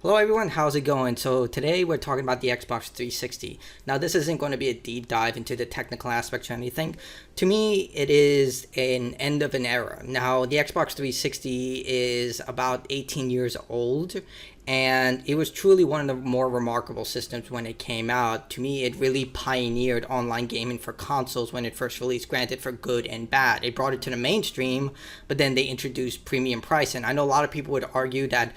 Hello everyone, how's it going? So today we're talking about the Xbox 360. Now this isn't going to be a deep dive into the technical aspects or anything. To me, it is an end of an era. Now the Xbox 360 is about 18 years old, and it was truly one of the more remarkable systems when it came out. To me, it really pioneered online gaming for consoles when it first released, granted for good and bad. It brought it to the mainstream, but then they introduced premium pricing. I know a lot of people would argue that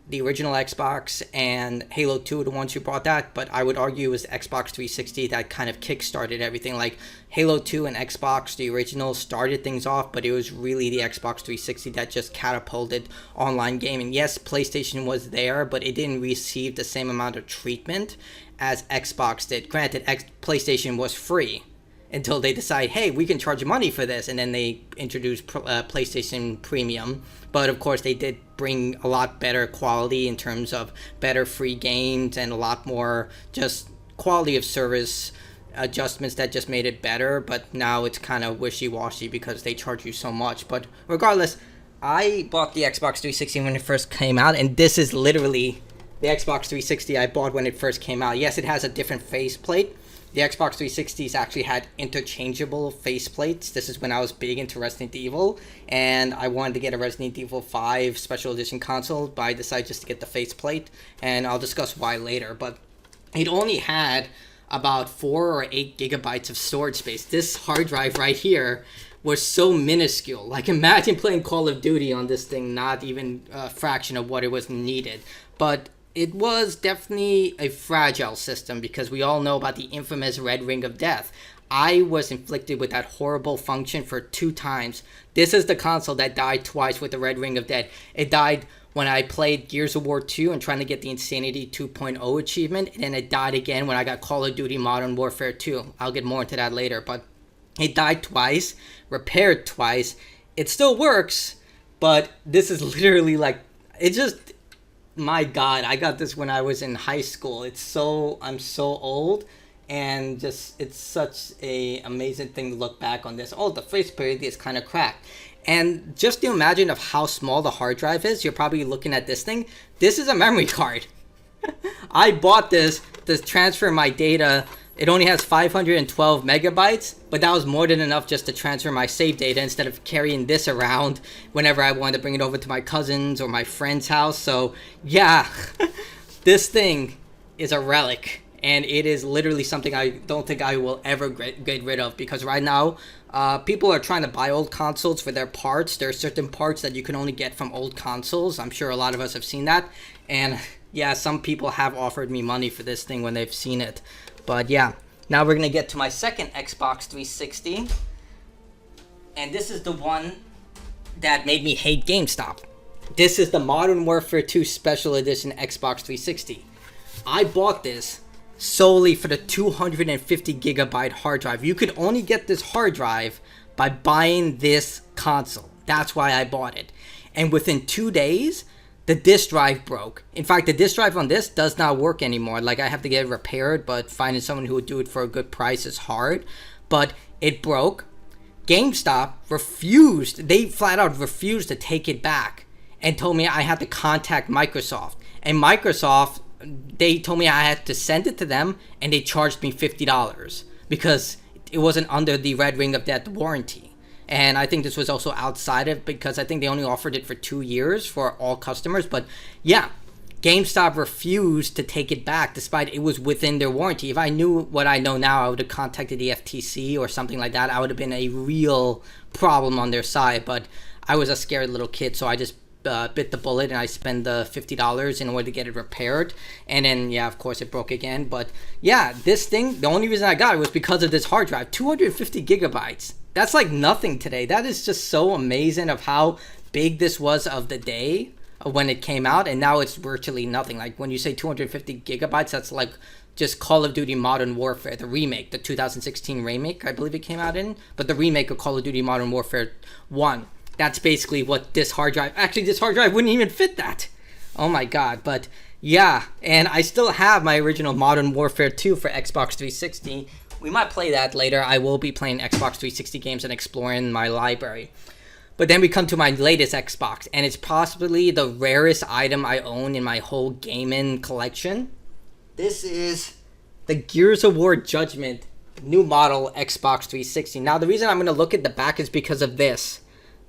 the original Xbox and Halo 2 are the ones who brought that, but I would argue it was Xbox 360 that kind of kick-started everything. Like Halo 2 and Xbox, the original, started things off, but it was really the Xbox 360 that just catapulted online gaming. Yes, PlayStation was there, but it didn't receive the same amount of treatment as Xbox did. Granted, PlayStation was free until they decide, hey, we can charge money for this, and then they introduced PlayStation Premium. But of course, they did bring a lot better quality in terms of better free games and a lot more just quality of service adjustments that just made it better. But now it's kind of wishy-washy because they charge you so much. But regardless, I bought the Xbox 360 when it first came out, and this is literally the Xbox 360 I bought when it first came out. Yes, it has a different faceplate. The Xbox 360s actually had interchangeable faceplates. This is when I was big into Resident Evil, and I wanted to get a Resident Evil 5 Special Edition console, but I decided just to get the faceplate, and I'll discuss why later. But it only had about 4 or 8 gigabytes of storage space. This hard drive right here was so minuscule. Like, imagine playing Call of Duty on this thing, not even a fraction of what it was needed. But it was definitely a fragile system because we all know about the infamous Red Ring of Death. I was inflicted with that horrible function for 2 times. This is the console that died twice with the Red Ring of Death. It died when I played Gears of War 2 and trying to get the Insanity 2.0 achievement, and then it died again when I got Call of Duty Modern Warfare 2. I'll get more into that later, but it died twice, repaired twice. It still works, but this is literally like, it just, my God, I got this when I was in high school. I'm so old, and just, it's such a amazing thing to look back on this. Oh, the faceplate is kind of cracked. And just to imagine of how small the hard drive is, you're probably looking at this thing. This is a memory card. I bought this to transfer my data. It only has 512 megabytes, but that was more than enough just to transfer my save data instead of carrying this around whenever I wanted to bring it over to my cousin's or my friend's house. So yeah, this thing is a relic, and it is literally something I don't think I will ever get rid of, because right now people are trying to buy old consoles for their parts. There are certain parts that you can only get from old consoles. I'm sure a lot of us have seen that, and yeah, some people have offered me money for this thing when they've seen it. But yeah, now we're going to get to my second Xbox 360. And this is the one that made me hate GameStop. This is the Modern Warfare 2 Special Edition Xbox 360. I bought this solely for the 250 gigabyte hard drive. You could only get this hard drive by buying this console. That's why I bought it. And within 2 days, the disk drive broke. In fact, the disk drive on this does not work anymore. Like, I have to get it repaired, but finding someone who would do it for a good price is hard. But it broke. GameStop refused. They flat out refused to take it back and told me I had to contact Microsoft. And Microsoft, they told me I had to send it to them, and they charged me $50 because it wasn't under the Red Ring of Death warranty. And I think this was also outside of, because I think they only offered it for 2 years for all customers. But yeah, GameStop refused to take it back despite it was within their warranty. If I knew what I know now, I would have contacted the FTC or something like that. I would have been a real problem on their side. But I was a scared little kid, so I just bit the bullet, and I spent the $50 in order to get it repaired. And then, yeah, of course, it broke again. But yeah, this thing, the only reason I got it was because of this hard drive. 250 gigabytes. That's like nothing today. That is just so amazing of how big this was of the day when it came out, and now it's virtually nothing. Like, when you say 250 gigabytes, that's like just Call of Duty Modern Warfare, the remake, the 2016 remake, I believe it came out in, but the remake of Call of Duty Modern Warfare 1. That's basically what this hard drive, actually this hard drive wouldn't even fit that. Oh my God. But yeah, and I still have my original Modern Warfare 2 for Xbox 360. We might play that later. I will be playing Xbox 360 games and exploring my library. But then we come to my latest Xbox, and it's possibly the rarest item I own in my whole gaming collection. This is the Gears of War Judgment new model Xbox 360. Now, the reason I'm going to look at the back is because of this.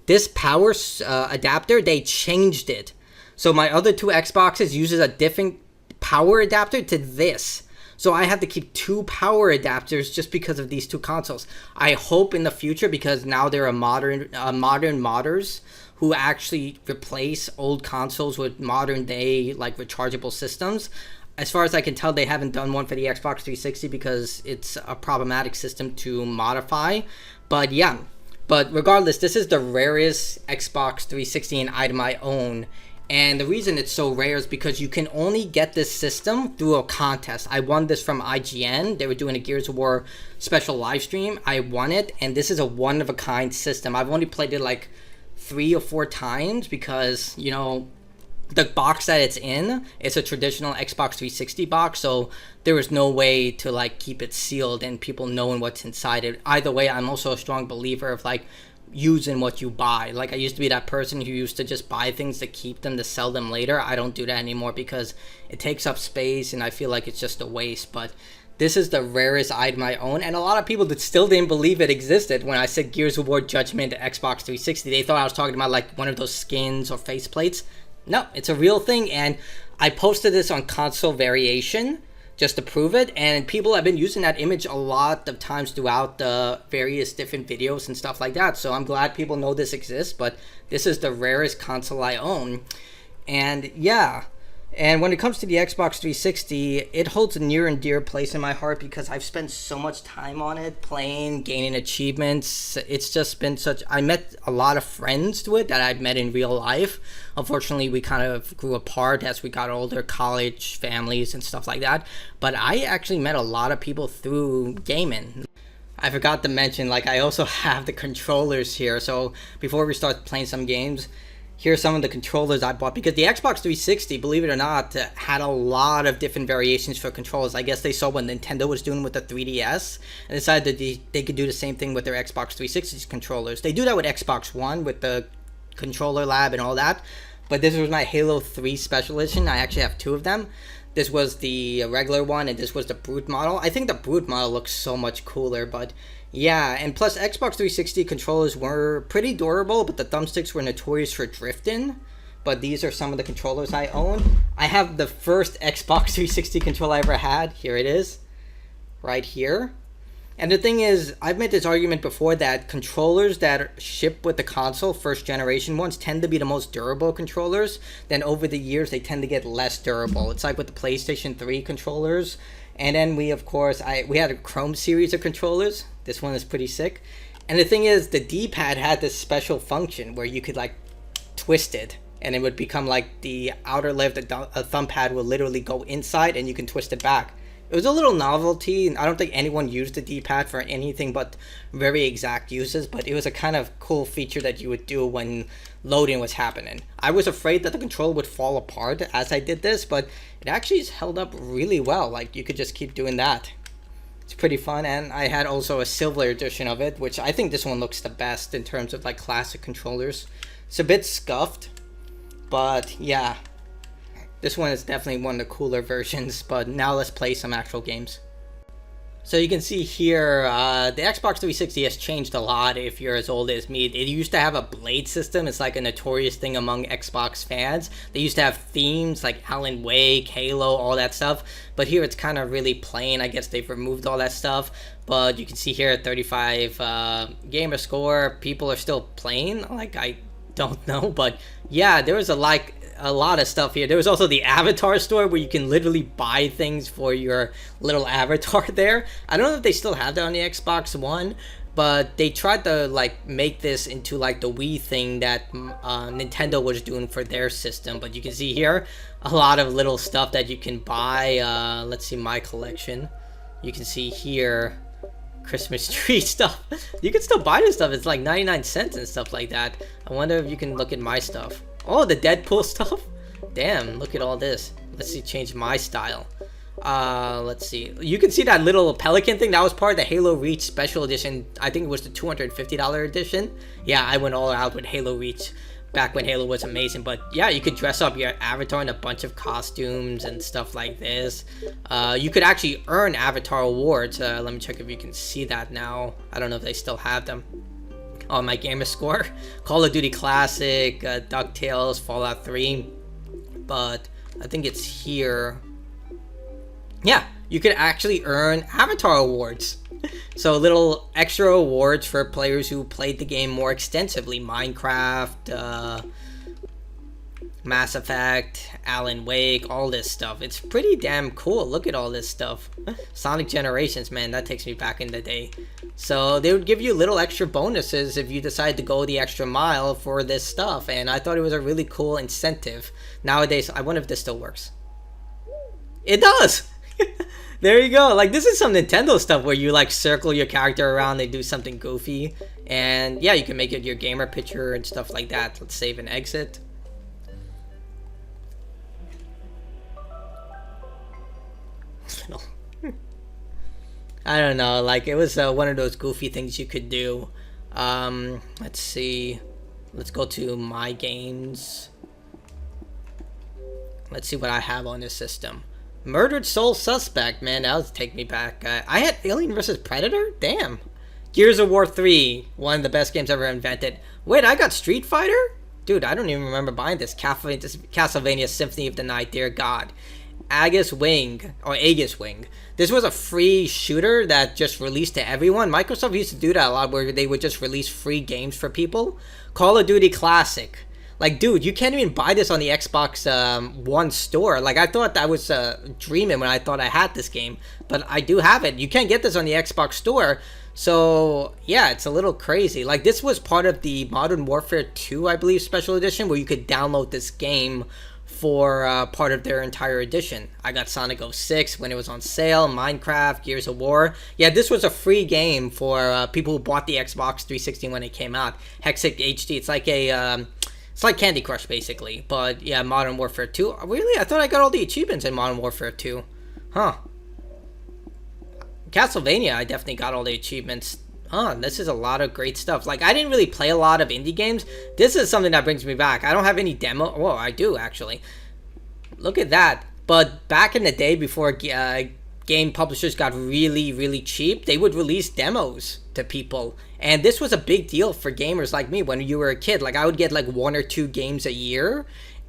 This power adapter, they changed it. So my other two Xboxes uses a different power adapter to this. So I have to keep two power adapters just because of these two consoles. I hope in the future, because now there are modern modders who actually replace old consoles with modern day like rechargeable systems. As far as I can tell, they haven't done one for the Xbox 360 because it's a problematic system to modify. But yeah, but regardless, this is the rarest Xbox 360 item I own. And the reason it's so rare is because you can only get this system through a contest. I won this from IGN. They were doing a Gears of War special live stream. I won it, and this is a one-of-a-kind system. I've only played it like 3 or 4 times because, you know, the box that it's in, it's a traditional Xbox 360 box, so there is no way to like keep it sealed and people knowing what's inside it. Either way, I'm also a strong believer of like using what you buy. Like I used to be that person who used to just buy things to keep them to sell them later. I don't do that anymore because it takes up space and I feel like it's just a waste. But this is the rarest item I own, and a lot of people that still didn't believe it existed when I said Gears of War Judgment Xbox 360. They thought I was talking about like one of those skins or faceplates. No, it's a real thing, and I posted this on Console Variation just to prove it, and people have been using that image a lot of times throughout the various different videos and stuff like that. So I'm glad people know this exists, but this is the rarest console I own. And yeah, and when it comes to the Xbox 360, it holds a near and dear place in my heart because I've spent so much time on it, playing, gaining achievements. It's just been such... I met a lot of friends to it that I've met in real life. Unfortunately, we kind of grew apart as we got older, college, families, and stuff like that. But I actually met a lot of people through gaming. I forgot to mention, like, I also have the controllers here. So before we start playing some games, here's some of the controllers I bought, because the Xbox 360, believe it or not, had a lot of different variations for controllers. I guess they saw what Nintendo was doing with the 3DS and decided that they could do the same thing with their Xbox 360 controllers. They do that with Xbox One with the controller lab and all that, but this was my Halo 3 Special Edition. I actually have 2 of them. This was the regular one, and this was the Brute model. I think the Brute model looks so much cooler, but yeah, and plus Xbox 360 controllers were pretty durable, but the thumbsticks were notorious for drifting. But these are some of the controllers I own. I have the first Xbox 360 controller I ever had. Here it is, right here. And the thing is, I've made this argument before that controllers that ship with the console, first generation ones, tend to be the most durable controllers. Then over the years, they tend to get less durable. It's like with the PlayStation 3 controllers. And then we, of course, we had a Chrome series of controllers. This one is pretty sick. And the thing is, the D-pad had this special function where you could like twist it, and it would become like the outer left, a thumb pad will literally go inside and you can twist it back. It was a little novelty. I don't think anyone used the D-pad for anything but very exact uses, but it was a kind of cool feature that you would do when loading was happening. I was afraid that the controller would fall apart as I did this, but it actually held up really well. Like, you could just keep doing that. It's pretty fun, and I had also a silver edition of it, which I think this one looks the best in terms of like classic controllers. It's a bit scuffed, but yeah. This one is definitely one of the cooler versions, but now let's play some actual games. So you can see here, the Xbox 360 has changed a lot if you're as old as me. It used to have a blade system. It's like a notorious thing among Xbox fans. They used to have themes like Alan Wake, Halo, all that stuff. But here it's kind of really plain. I guess they've removed all that stuff. But you can see here at 35 gamer score, people are still playing. Like, I don't know, but yeah, there was a lot of stuff here. There was also the avatar store where you can literally buy things for your little avatar there. I don't know if they still have that on the Xbox One, but they tried to like make this into like the Wii thing that Nintendo was doing for their system. But you can see here a lot of little stuff that you can buy. Let's see my collection. You can see here Christmas tree stuff. You can still buy this stuff. It's like 99 cents and stuff like that. I wonder if you can look at my stuff. Oh, the Deadpool stuff? Damn, look at all this. Let's see, change my style. Let's see. You can see that little pelican thing. That was part of the Halo Reach special edition. I think it was the $250 edition. Yeah, I went all out with Halo Reach back when Halo was amazing. But yeah, you could dress up your avatar in a bunch of costumes and stuff like this. You could actually earn avatar awards. Let me check if you can see that now. I don't know if they still have them. On my gamer score. Call of Duty Classic, DuckTales, Fallout 3. But I think it's here. Yeah, you could actually earn avatar awards. So little extra awards for players who played the game more extensively. Minecraft, Mass Effect, Alan Wake, all this stuff. It's pretty damn cool. Look at all this stuff. Sonic Generations, man, that takes me back in the day. So they would give you little extra bonuses if you decide to go the extra mile for this stuff. And I thought it was a really cool incentive. Nowadays, I wonder if this still works. It does! There you go. Like, this is some Nintendo stuff where you like circle your character around, they do something goofy, and yeah, you can make it your gamer picture and stuff like that. Let's save and exit. I don't know, like, it was one of those goofy things you could do. Let's see. Let's go to my games. Let's see what I have on this system. Murdered Soul Suspect, man, that would take me back. I had Alien vs. Predator? Damn. Gears of War 3, one of the best games ever invented. Wait, I got Street Fighter? Dude, I don't even remember buying this. Castlevania Symphony of the Night, dear God. Aegis Wing. This was a free shooter that just released to everyone. Microsoft used to do that a lot, where they would just release free games for people. Call of Duty Classic. Like, dude, you can't even buy this on the Xbox One store. Like, I thought I was dreaming when I thought I had this game. But I do have it. You can't get this on the Xbox store. So, yeah, it's a little crazy. Like, this was part of the Modern Warfare 2, I believe, special edition, where you could download this game for part of their entire edition. I got Sonic 06 when it was on sale, Minecraft, Gears of War. Yeah, this was a free game for people who bought the Xbox 360 when it came out. Hexic HD. It's like a... It's like Candy Crush, basically. But, yeah, Modern Warfare 2. Really? I thought I got all the achievements in Modern Warfare 2. Huh. Castlevania, I definitely got all the achievements. Huh, this is a lot of great stuff. Like, I didn't really play a lot of indie games. This is something that brings me back. I don't have any demo. Well, I do, actually. Look at that. But back in the day, before game publishers got really, really cheap, they would release demos to people. And this was a big deal for gamers like me when you were a kid. Like, I would get like 1 or 2 games a year,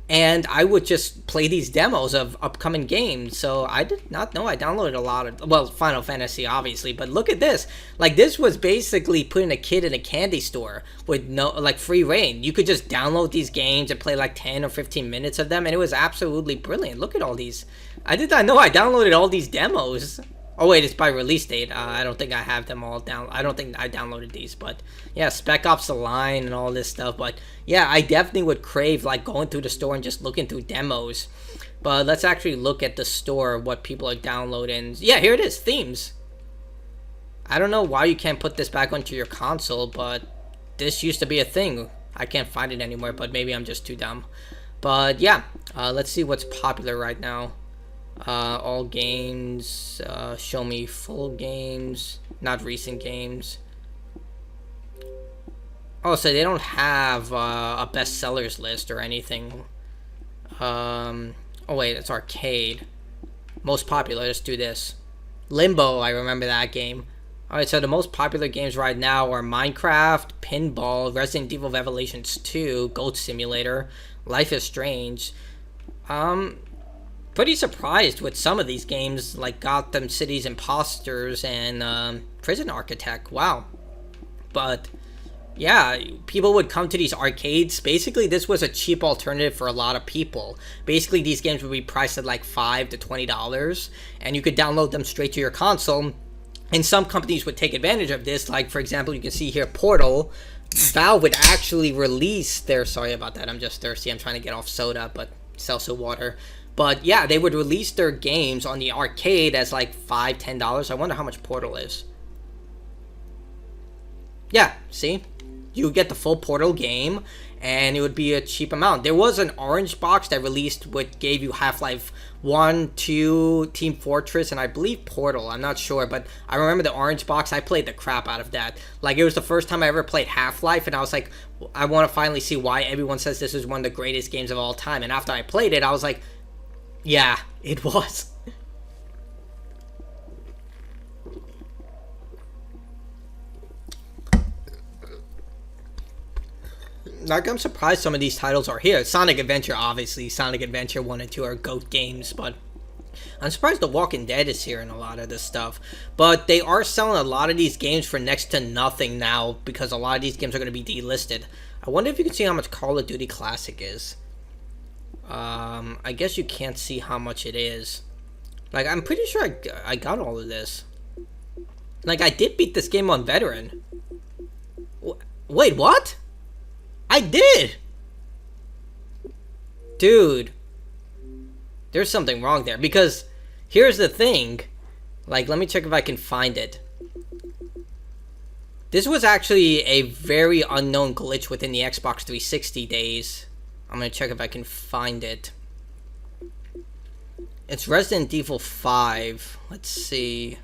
and I would just play these demos of upcoming games. So I did not know I downloaded a lot of, well, Final Fantasy, obviously. But look at this. Like, this was basically putting a kid in a candy store with no, like, free reign. You could just download these games and play like 10 or 15 minutes of them, and it was absolutely brilliant. Look at all these. I did not know I downloaded all these demos. Oh wait, it's by release date. I don't think I have them all down. I don't think I downloaded these, but yeah, Spec Ops: The Line and all this stuff. But yeah, I definitely would crave like going through the store and just looking through demos. But let's actually look at the store, what people are downloading. Yeah, here it is, themes. I don't know why you can't put this back onto your console, but this used to be a thing. I can't find it anymore, but maybe I'm just too dumb. But yeah, let's see what's popular right now. All games, show me full games, not recent games. Oh, so they don't have a bestsellers list or anything. Oh wait, it's arcade. Most popular, let's do this. Limbo, I remember that game. Alright, so the most popular games right now are Minecraft, Pinball, Resident Evil Revelations 2, Goat Simulator, Life is Strange. Pretty surprised with some of these games, like Gotham City's Imposters and Prison Architect. Wow. But yeah, people would come to these arcades. Basically, this was a cheap alternative for a lot of people. Basically, these games would be priced at like $5 to $20, and you could download them straight to your console. And some companies would take advantage of this. Like, for example, you can see here, Portal. Valve would actually release their... Sorry about that, I'm just thirsty. I'm trying to get off soda, but seltzer water. But yeah, they would release their games on the arcade as like $5, $10. I wonder how much Portal is. Yeah, see? You get the full Portal game, and it would be a cheap amount. There was an orange box that released what gave you Half-Life 1, 2, Team Fortress, and I believe Portal. I'm not sure, but I remember the orange box. I played the crap out of that. Like, it was the first time I ever played Half-Life, and I was like, I want to finally see why everyone says this is one of the greatest games of all time. And after I played it, I was like, yeah, it was. Like, I'm surprised some of these titles are here. Sonic Adventure, obviously. Sonic Adventure 1 and 2 are GOAT games, but I'm surprised The Walking Dead is here in a lot of this stuff. But they are selling a lot of these games for next to nothing now, because a lot of these games are going to be delisted. I wonder if you can see how much Call of Duty Classic is. I guess you can't see how much it is. Like, I'm pretty sure I got all of this. Like, I did beat this game on Veteran. Wait, what? I did! Dude. There's something wrong there. Because, here's the thing. Like, let me check if I can find it. This was actually a very unknown glitch within the Xbox 360 days. I'm gonna check if I can find it. It's Resident Evil 5. Let's see.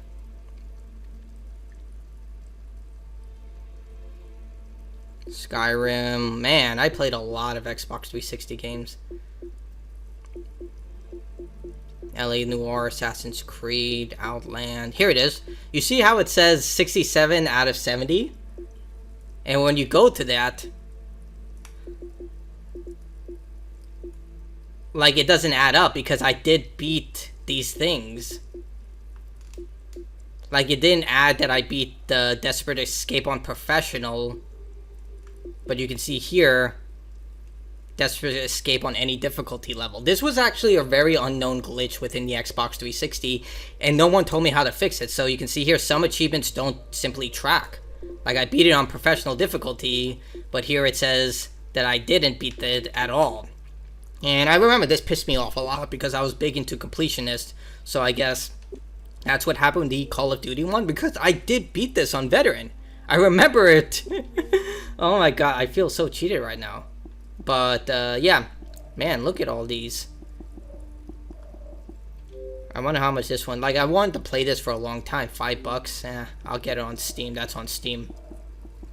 Skyrim. Man, I played a lot of Xbox 360 games. LA Noire, Assassin's Creed, Outland. Here it is. You see how it says 67 out of 70? And when you go to that, like, it doesn't add up because I did beat these things. Like, it didn't add that I beat the Desperate Escape on Professional. But you can see here, Desperate Escape on any difficulty level. This was actually a very unknown glitch within the Xbox 360, and no one told me how to fix it. So you can see here, some achievements don't simply track. Like, I beat it on professional difficulty, but here it says that I didn't beat it at all. And I remember this pissed me off a lot because I was big into completionist, so I guess that's what happened with the Call of Duty one, because I did beat this on Veteran. I remember it. Oh my god, I feel so cheated right now. But, yeah. Man, look at all these. I wonder how much this one... Like, I wanted to play this for a long time. $5. I'll get it on Steam. That's on Steam.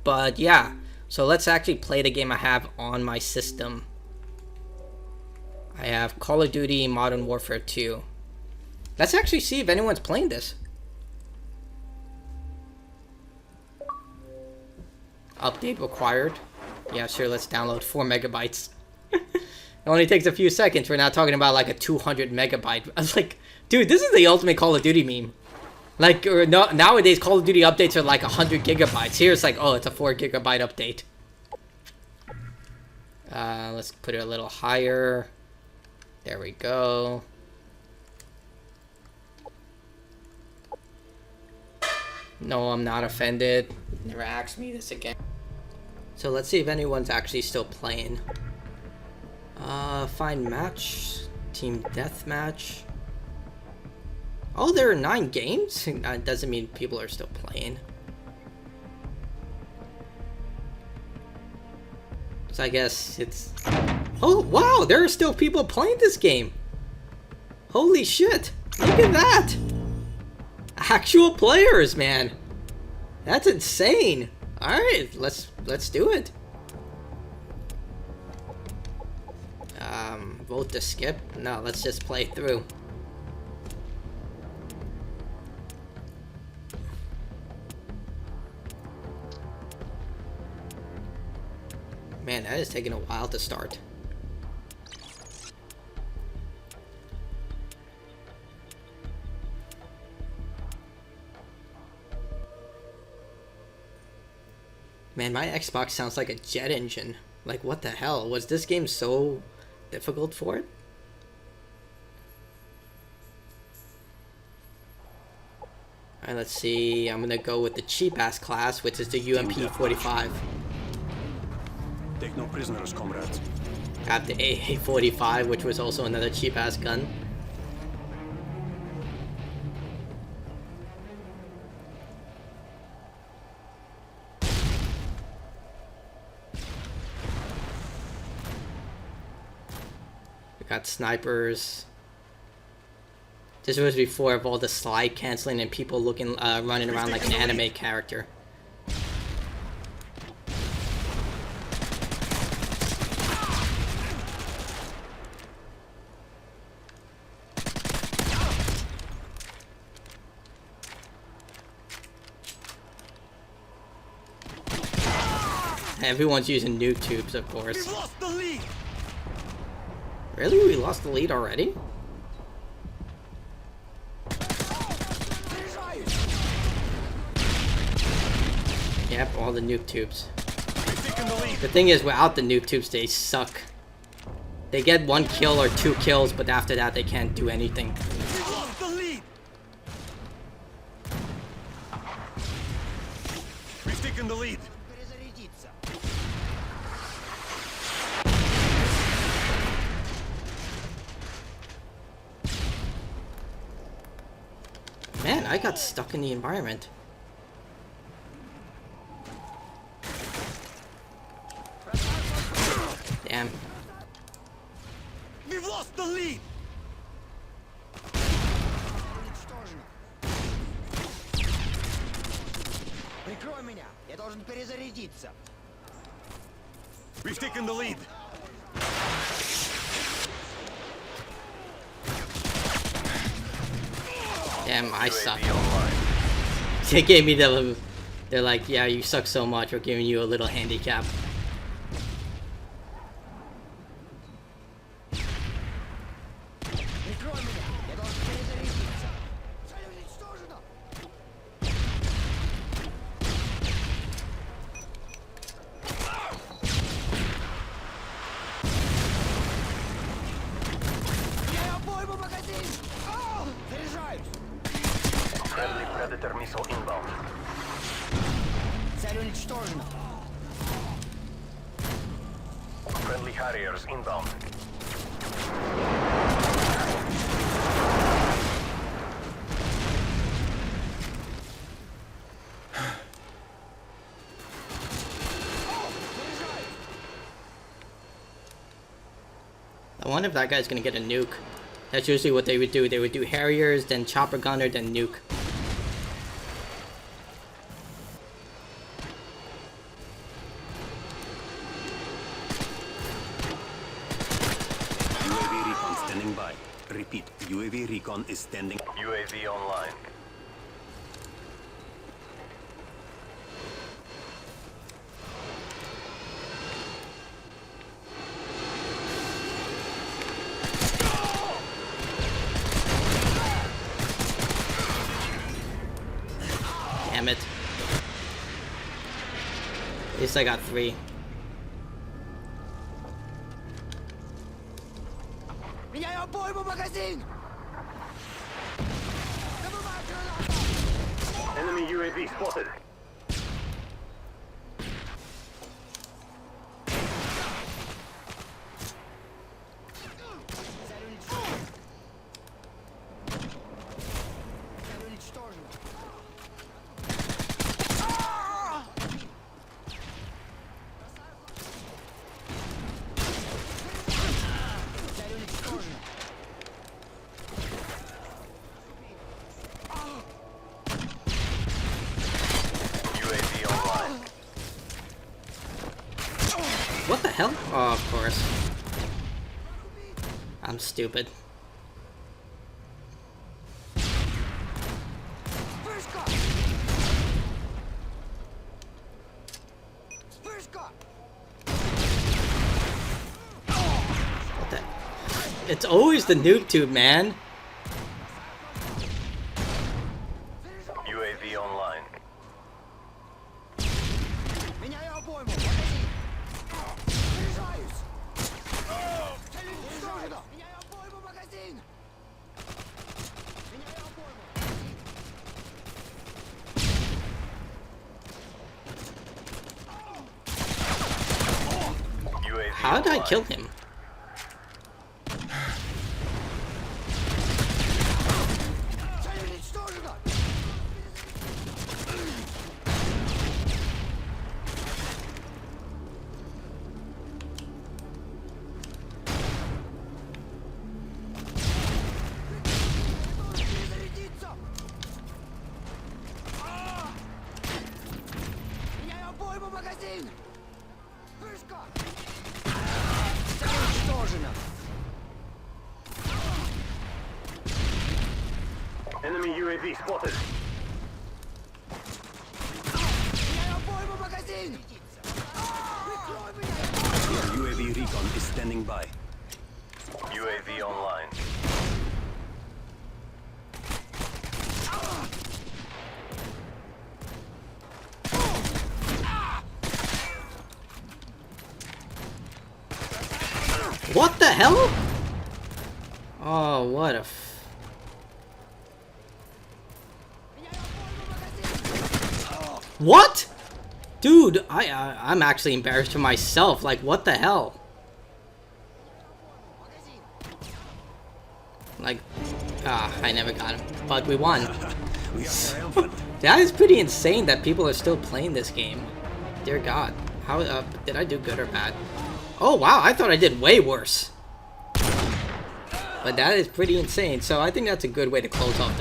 But, yeah. So, let's actually play the game I have on my system. I have Call of Duty Modern Warfare 2. Let's actually see if anyone's playing this. Update required. Yeah, sure, let's download 4 megabytes. It only takes a few seconds. We're not talking about like a 200 megabyte. I was like, dude, this is the ultimate Call of Duty meme. Like, no, nowadays, Call of Duty updates are like 100 gigabytes. Here it's like, oh, it's a 4 gigabyte update. Let's put it a little higher. There we go. No, I'm not offended. Never ask me this again. So let's see if anyone's actually still playing. Find match. Team deathmatch. Oh, there are 9 games? That doesn't mean people are still playing. So I guess it's... Oh, wow! There are still people playing this game! Holy shit! Look at that! Actual players, man! That's insane! Alright, let's do it. Vote to skip? No, let's just play through. Man, that is taking a while to start. Man, my Xbox sounds like a jet engine. Like, what the hell? Was this game so difficult for it? Alright, let's see. I'm gonna go with the cheap-ass class, which is the UMP-45. Take no prisoners, comrades. Got the AA-45, which was also another cheap-ass gun. We got snipers. This was before of all the slide canceling and people looking, running around like an anime character. Everyone's using nuke tubes, of course. We've lost the lead. Really? We lost the lead already? Yep, all the nuke tubes. We've taken the lead. The thing is, without the nuke tubes, they suck. They get 1 kill or 2 kills, but after that, they can't do anything. We've lost the lead. We've taken the lead. Man, I got stuck in the environment. Damn. We've lost the lead. Прикрой меня, я должен перезарядиться. We've taken the lead. Damn, I suck. They gave me the... They're like, yeah, you suck so much, we're giving you a little handicap. Прикрой меня, я должен перезарядиться. Цель уничтожена. Я обойму магазин. Заряжаюсь. Friendly Predator missile inbound. Цель уничтожена. Friendly Harriers inbound. I wonder if that guy's gonna get a nuke. That's usually what they would do. They would do Harriers, then Chopper Gunner, then nuke. UAV recon standing by. Repeat, UAV recon is standing. UAV online. Damn it. At least I got 3. Меняю обойму магазин. Добываю гранату. Enemy UAV spotted. Цель уничтожена. Цель уничтожена. Цель уничтожена. UAV online. What the hell? Oh, of course. I'm stupid. Вспышка! Вспышка! What the... It's always the nuke tube, man. UAV online. Меняю обойму магазин. Заряжаюсь. Цель уничтожена. Меняю обойму магазин. Меняю обойму магазин. UAV How did I online. kill him? Цель уничтожена. UAV spotted. Меняю обойму, магазин! Прикрой меня! UAV recon is standing by. UAV online. What the hell? Oh, what a What? Dude, I'm actually embarrassed for myself. Like, what the hell? Like, I never got him. But we won. We are triumphant. That is pretty insane that people are still playing this game. Dear God. How, did I do good or bad? Oh, wow, I thought I did way worse. But that is pretty insane. So I think that's a good way to close off the